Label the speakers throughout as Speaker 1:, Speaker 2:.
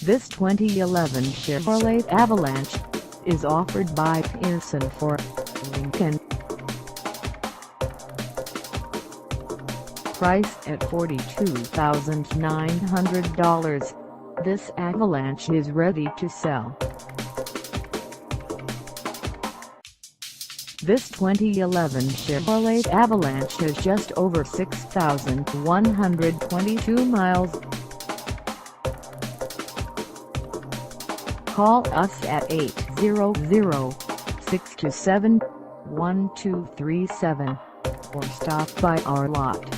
Speaker 1: This 2011 Chevrolet Avalanche is offered by Pierson For Lincoln. Priced at $42,900, this Avalanche is ready to sell. This 2011 Chevrolet Avalanche has just over 6,122 miles. Call us at 800-627-1237 or stop by our lot.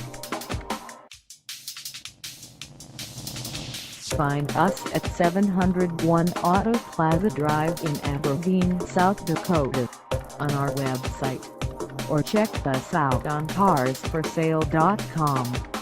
Speaker 1: Find us at 701 Auto Plaza Drive in Aberdeen, South Dakota, on our website, or check us out on carsforsale.com.